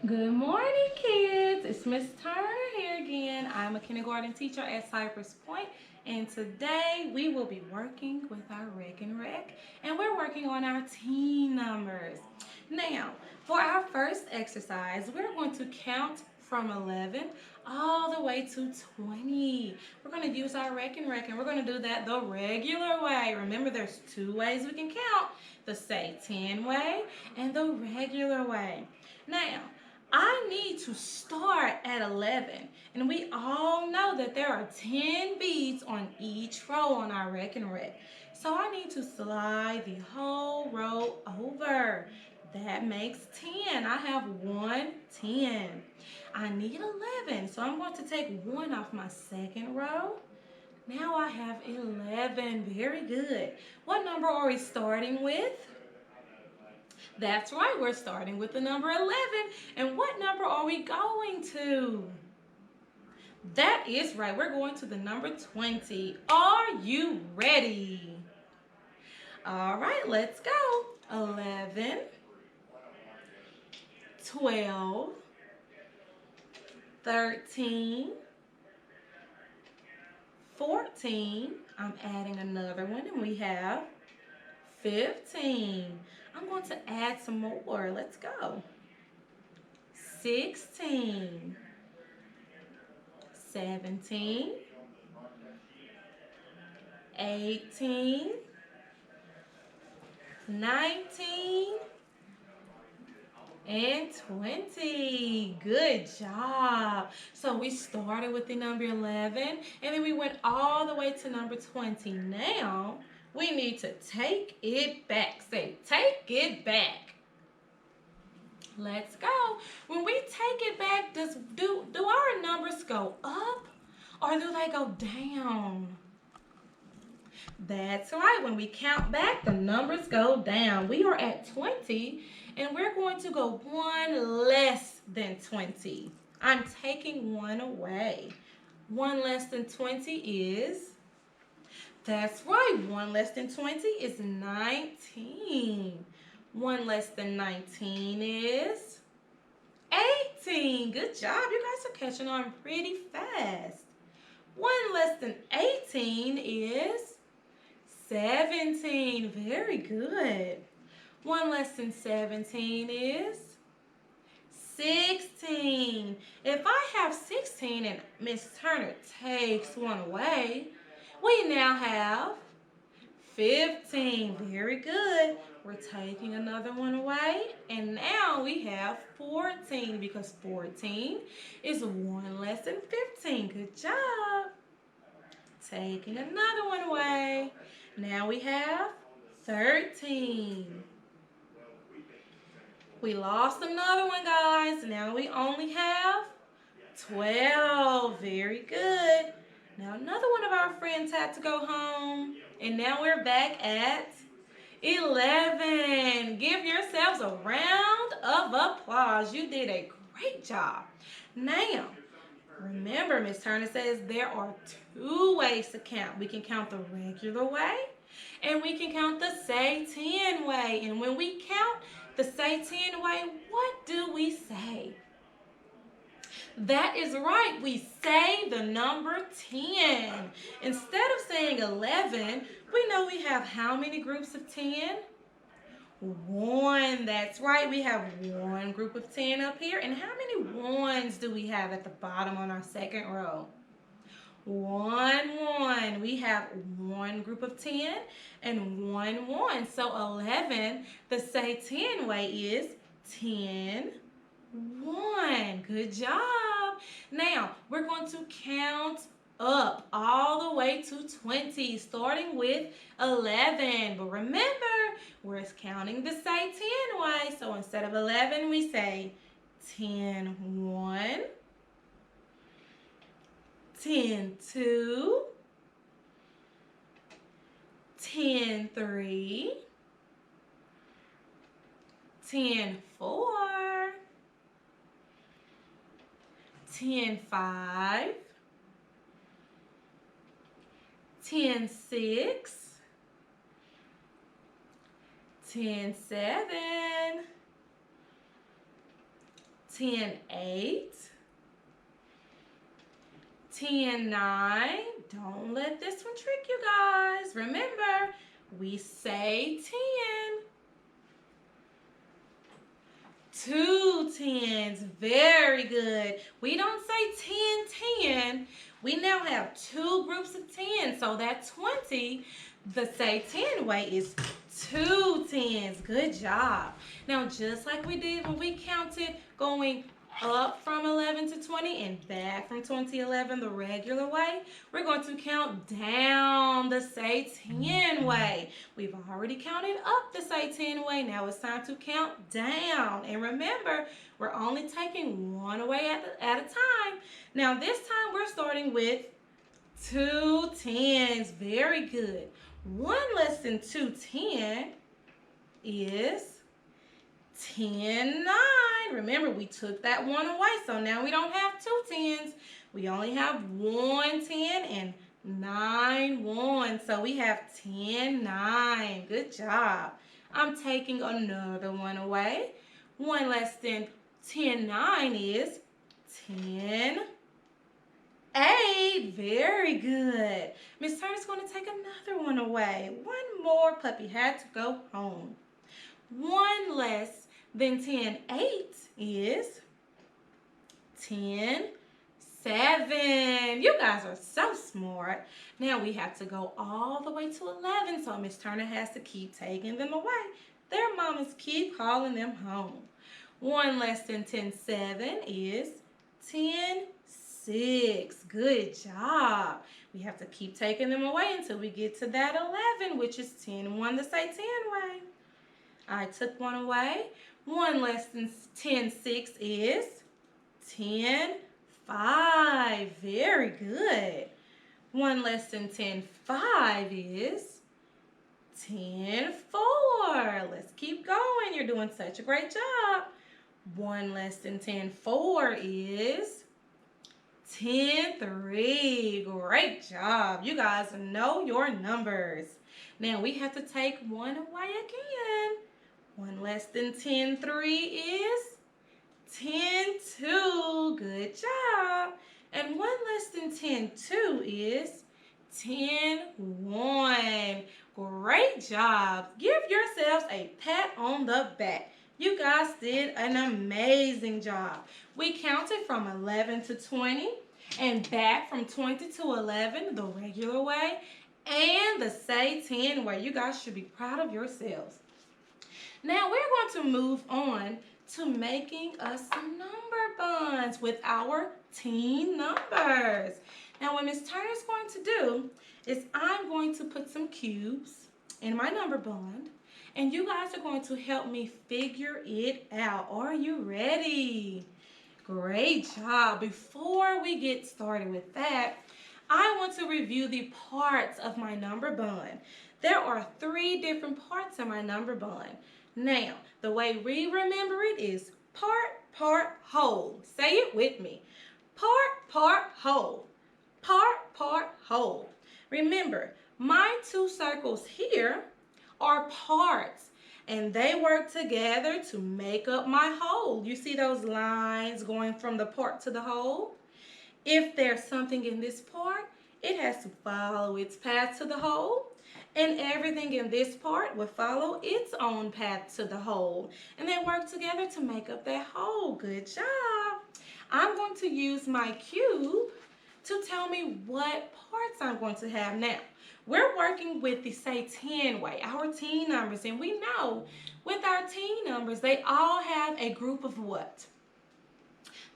Good morning, kids. It's Miss Turner here again. I'm a kindergarten teacher at Cypress Point, and today we will be working with our Rec and Rec, and we're working on our teen numbers. Now, for our first exercise, we're going to count from 11 all the way to 20. We're going to use our Rec and Rec, and we're going to do that the regular way. Remember, there's two ways we can count: the say 10 way and the regular way. Now, I need to start at 11. And we all know that there are 10 beads on each row on our Rec and Rec. So I need to slide the whole row over. That makes 10. I have 10. I need 11. So I'm going to take 1 off my second row. Now I have 11. Very good. What number are we starting with? That's right, we're starting with the number 11. And what number are we going to? That is right, we're going to the number 20. Are you ready? All right, let's go. 11, 12, 13, 14. I'm adding another one, and we have 15. I'm going to add some more. Let's go. 16, 17, 18, 19, and 20. Good job. So we started with the number 11 and then we went all the way to number 20. Now we need to take it back. Say, take it back. Let's go. When we take it back, do our numbers go up or do they go down? That's right. When we count back, the numbers go down. We are at 20 and we're going to go 1 less than 20. I'm taking 1 away. 1 less than 20 is, that's right, 1 less than 20 is 19. 1 less than 19 is 18. Good job. You guys are catching on pretty fast. 1 less than 18 is 17. Very good. 1 less than 17 is 16. If I have 16 and Miss Turner takes 1 away, we now have 15. Very good. We're taking another 1 away, and now we have 14 because 14 is 1 less than 15. Good job. Taking another 1 away. Now we have 13. We lost another one, guys. Now we only have 12. Very good. Now another one of our friends had to go home. And now we're back at 11. Give yourselves a round of applause. You did a great job. Now, remember, Miss Turner says there are 2 ways to count. We can count the regular way and we can count the say 10 way. And when we count the say 10 way, what do we say? That is right, we say the number 10. Instead of saying 11, we know we have how many groups of 10? 1. That's right, we have 1 group of 10 up here. And how many 1s do we have at the bottom on our second row? 1. We have 1 group of 10 and 1. So 11, the say 10 way is 10, 1. Good job. Now, we're going to count up all the way to 20, starting with 11. But remember, we're counting the say 10 way. So instead of 11, we say 10, 1, 10, 2, 10, 3, 10, 4, 10, 5, 10, 6, 10, 7, 10, 8, 10, 9. Don't let this one trick you guys. Remember, we say 10. 2 tens. Very good. We don't say 10, 10. We now have 2 groups of 10. So that 20, the say 10 way is 2 tens. Good job. Now, just like we did when we counted going up from 11 to 20 and back from 20 to 11 the regular way, we're going to count down the say 10 way. We've already counted up the say 10 way. Now it's time to count down. And remember, we're only taking one away at a time. Now this time we're starting with 2 tens. Very good. 1 less than 2 10 is 10, 9. Remember, we took that 1 away, so now we don't have 2 tens. We only have 1 10 and 9 1. So we have 10, 9. Good job. I'm taking another 1 away. 1 less than 10, 9 is 10, 8. Very good. Miss Turner's going to take another 1 away. 1 more puppy had to go home. 1 less than 10, 8 is 10, 7. You guys are so smart. Now we have to go all the way to 11, so Miss Turner has to keep taking them away. Their mamas keep calling them home. 1 less than 10, 7 is 10, 6. Good job. We have to keep taking them away until we get to that 11, which is 10, 1 to say 10 way. I took 1 away. 1 less than 10, 6 is 10, 5. Very good. 1 less than 10, 5 is 10, 4. Let's keep going. You're doing such a great job. 1 less than 10, 4 is 10, 3. Great job. You guys know your numbers. Now we have to take 1 away again. 1 less than 10, 3 is 10, 2. Good job. And 1 less than 10, 2 is 10, 1. Great job. Give yourselves a pat on the back. You guys did an amazing job. We counted from 11 to 20 and back from 20 to 11 the regular way and the say 10 way. You guys should be proud of yourselves. Now we're going to move on to making us some number buns with our teen numbers. Now what Miss Turner's going to do is I'm going to put some cubes in my number bun, and you guys are going to help me figure it out. Are you ready? Great job. Before we get started with that, I want to review the parts of my number bun. There are 3 different parts of my number bun. Now, the way we remember it is part, part, whole. Say it with me. Part, part, whole. Part, part, whole. Remember, my 2 circles here are parts, and they work together to make up my whole. You see those lines going from the part to the whole? If there's something in this part, it has to follow its path to the whole. And everything in this part will follow its own path to the whole. And they work together to make up that whole. Good job. I'm going to use my cube to tell me what parts I'm going to have now. We're working with the say 10 way, our teen numbers. And we know with our teen numbers, they all have a group of what?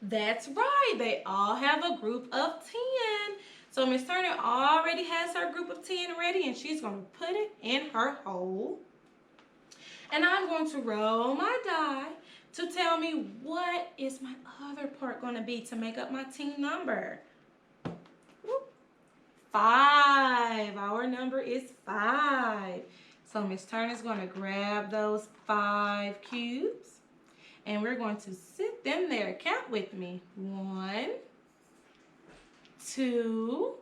That's right. They all have a group of 10. So Miss Turner already has her group of 10 ready, and she's going to put it in her hole. And I'm going to roll my die to tell me what is my other part going to be to make up my teen number. 5. Our number is 5. So Miss Turner's going to grab those 5 cubes, and we're going to sit them there. Count with me. 1, 2,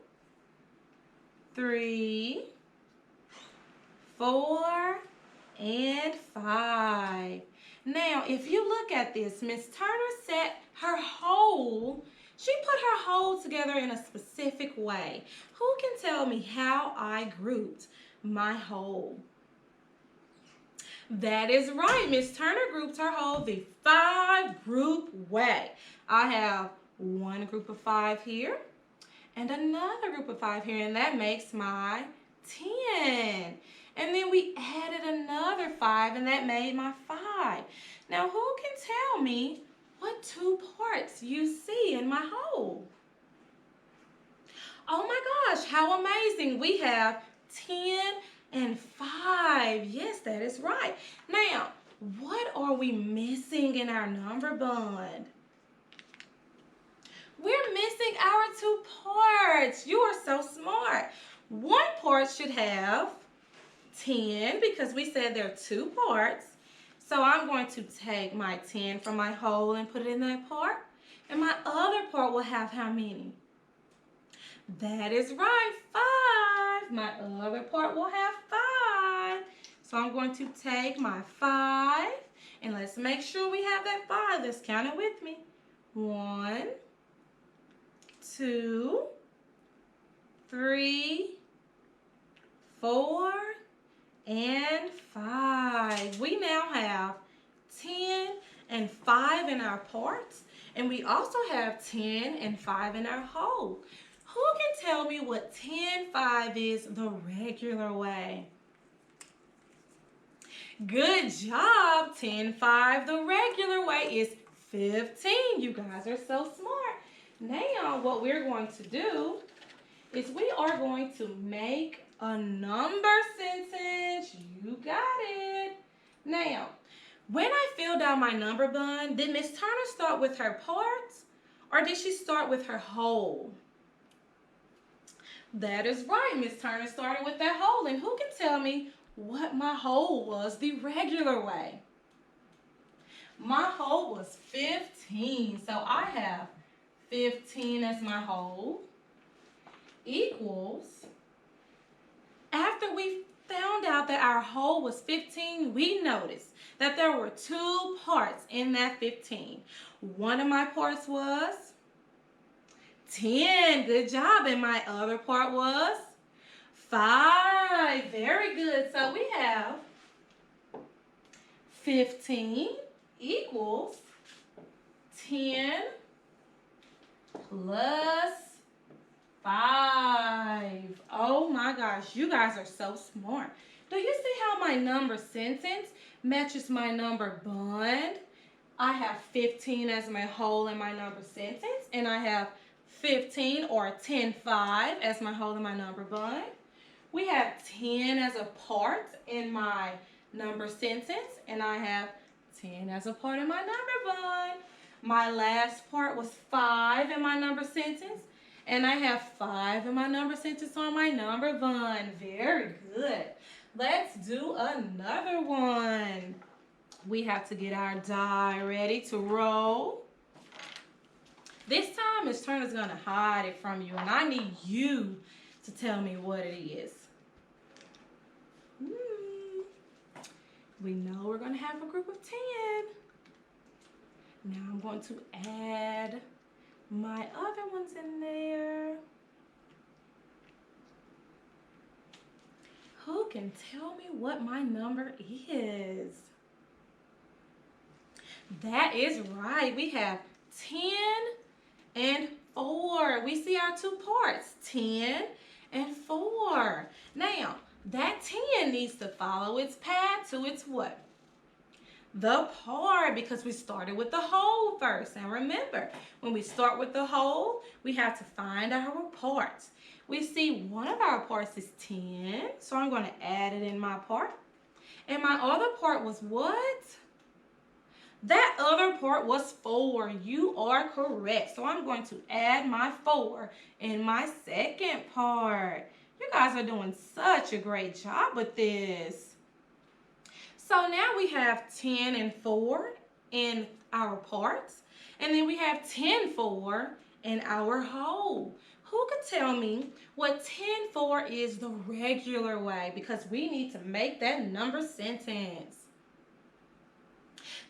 3, 4, and 5. Now, if you look at this, Miss Turner set her whole, she put her whole together in a specific way. Who can tell me how I grouped my whole? That is right. Miss Turner grouped her whole the 5-group way. I have one group of 5 here and another group of 5 here, and that makes my 10. And then we added another 5, and that made my 5. Now, who can tell me what 2 parts you see in my whole? Oh my gosh, how amazing. We have 10 and 5. Yes, that is right. Now, what are we missing in our number bond? We're missing our 2 parts. You are so smart. One part should have 10 because we said there are 2 parts. So I'm going to take my 10 from my whole and put it in that part. And my other part will have how many? That is right, 5. My other part will have 5. So I'm going to take my 5 and let's make sure we have that 5. Let's count it with me. 1, 2, 3, 4, and 5. We now have 10 and 5 in our parts, and we also have 10 and 5 in our whole. Who can tell me what 10, 5 is the regular way? Good job. 10, 5 the regular way is 15. You guys are so smart. Now what we're going to do is we are going to make a number sentence. You got it. Now, when I filled out my number bond, did Miss Turner start with her parts or did she start with her whole? That is right. Miss Turner started with that whole. And who can tell me what my whole was the regular way? My whole was 15. So I have 15 as my whole equals, after we found out that our whole was 15, we noticed that there were 2 parts in that 15. One of my parts was 10. Good job. And my other part was 5. Very good. So we have 15 equals 10 plus 5. Oh my gosh, you guys are so smart. Do you see how my number sentence matches my number bond? I have 15 as my whole in my number sentence, and I have 15 or 10, 5 as my whole in my number bond. We have 10 as a part in my number sentence, and I have 10 as a part in my number bond. My last part was 5 in my number sentence, and I have 5 in my number sentence on my number bond. Very good. Let's do another one. We have to get our die ready to roll. This time, Miss Turner's going to hide it from you, and I need you to tell me what it is. We know we're going to have a group of 10. Now I'm going to add my other ones in there. Who can tell me what my number is? That is right. We have 10 and 4. We see our 2 parts, 10 and 4. Now, that 10 needs to follow its path to its what? The part, because we started with the whole first. And remember, when we start with the whole, we have to find our parts. We see one of our parts is 10, so I'm going to add it in my part. And my other part was what? That other part was 4. You are correct. So I'm going to add my 4 in my second part. You guys are doing such a great job with this. So now we have 10 and 4 in our parts. And then we have 10, 4 in our whole. Who could tell me what 10, 4 is the regular way? Because we need to make that number sentence.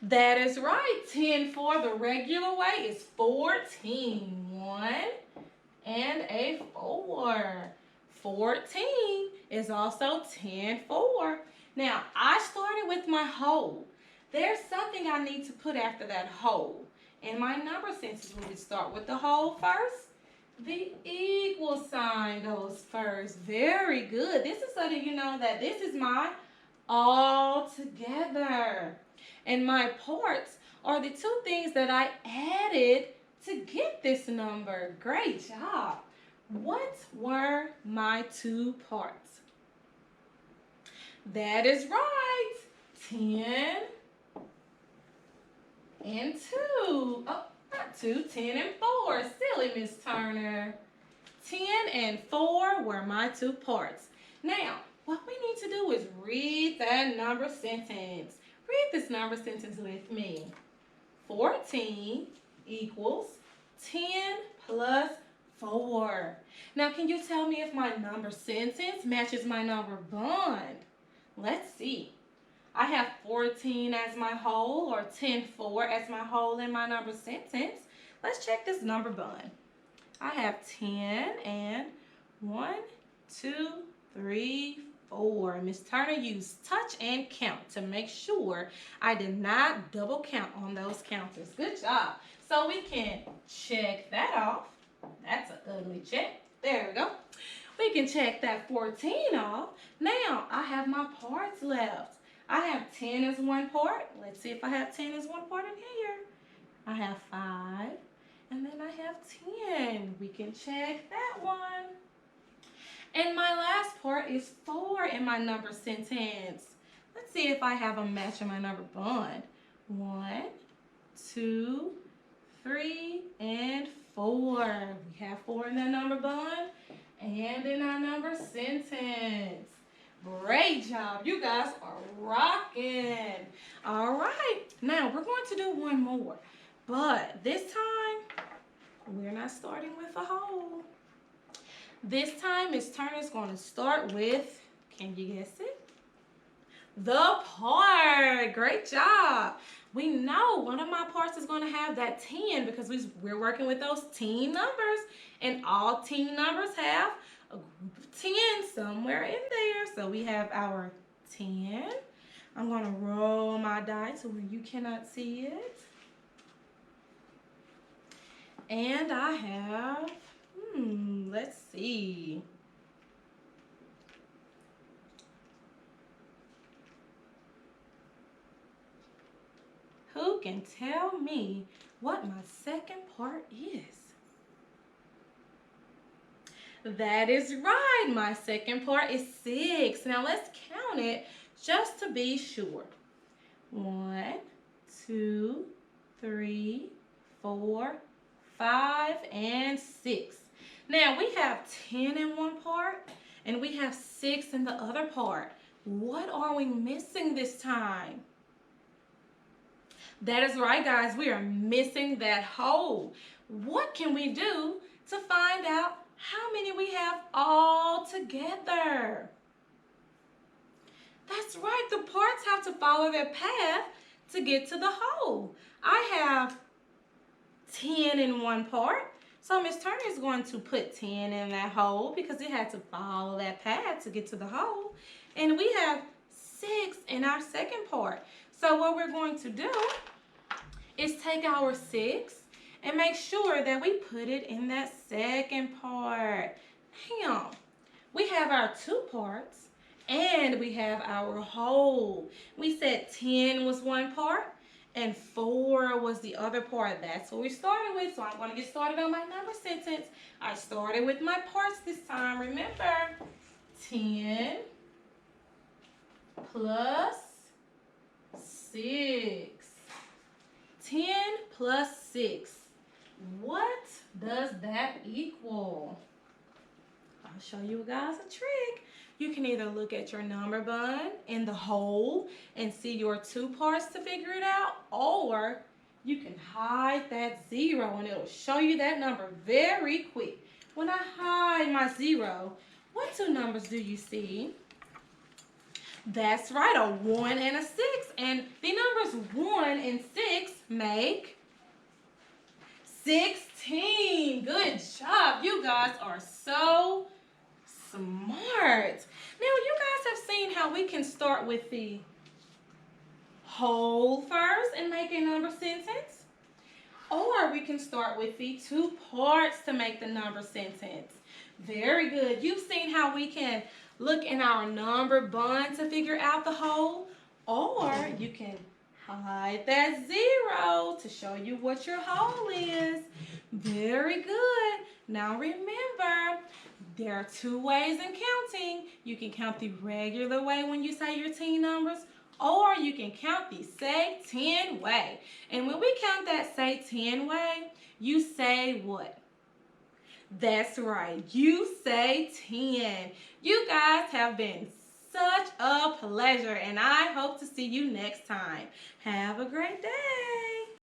That is right. 10 for the regular way is 14. 1 and a 4. 14 is also 10 4. Now, I started with my whole. There's something I need to put after that whole. In my number sentences, we would start with the whole first. The equal sign goes first. Very good. This is so that you know that this is my all together. And my parts are the two things that I added to get this number. Great job. What were my two parts? That is right. 10 and 2. Oh, not 2, 10 and 4. Silly Miss Turner. 10 and 4 were my two parts. Now, what we need to do is read that number sentence. Read this number sentence with me. 14 equals 10 plus 4. Now, can you tell me if my number sentence matches my number bond? Let's see. I have 14 as my whole, or 10 4 as my whole in my number sentence. Let's check this number bond. I have 10 and 1, 2, 3, 4. Miss Turner used touch and count to make sure I did not double count on those counters. Good job. So we can check that off. That's an ugly check. There we go. We can check that 14 off. Now I have my parts left. I have 10 as one part. Let's see if I have 10 as one part in here. I have 5. And then I have 10. We can check that one. And my last part is 4 in my number sentence. Let's see if I have a match in my number bond. 1, 2, 3, and 4. We have 4 in that number bond and in our number sentence. Great job. You guys are rocking. All right. Now we're going to do one more. But this time, we're not starting with a whole. This time, Miss Turner's going to start with, can you guess it? The part. Great job. We know one of my parts is going to have that 10 because we're working with those teen numbers. And all teen numbers have a group of 10 somewhere in there. So we have our 10. I'm going to roll my die to where you cannot see it. And I have, let's see. Who can tell me what my second part is? That is right. My second part is 6. Now let's count it just to be sure. 1, 2, 3, 4, 5, and 6. Now we have 10 in one part and we have 6 in the other part. What are we missing this time? That is right, guys. We are missing that whole. What can we do to find out how many we have all together? That's right. The parts have to follow their path to get to the whole. I have 10 in one part. So Miss Turner is going to put 10 in that whole because it had to follow that path to get to the whole. And we have 6 in our second part. So what we're going to do is take our 6 and make sure that we put it in that second part. Now, we have our 2 parts and we have our whole. We said 10 was one part and 4 was the other part. That's what we started with. So I'm going to get started on my number sentence. I started with my parts this time. Remember, 10 plus 6. 10 plus 6. What does that equal? I'll show you guys a trick. You can either look at your number bun in the whole and see your 2 parts to figure it out, or you can hide that 0 and it'll show you that number very quick. When I hide my 0, what 2 numbers do you see? That's right, a 1 and a 6. And the numbers 1 and 6 make 16. Good job. You guys are so smart. Now, you guys have seen how we can start with the whole first and make a number sentence. Or we can start with the 2 parts to make the number sentence. Very good. You've seen how we can look in our number bun to figure out the whole. Or you can hide that 0 to show you what your whole is. Very good. Now remember, there are 2 ways in counting. You can count the regular way when you say your teen numbers, or you can count the say 10 way. And when we count that say 10 way, you say what? That's right, you say 10. You guys have been such a pleasure, and I hope to see you next time. Have a great day.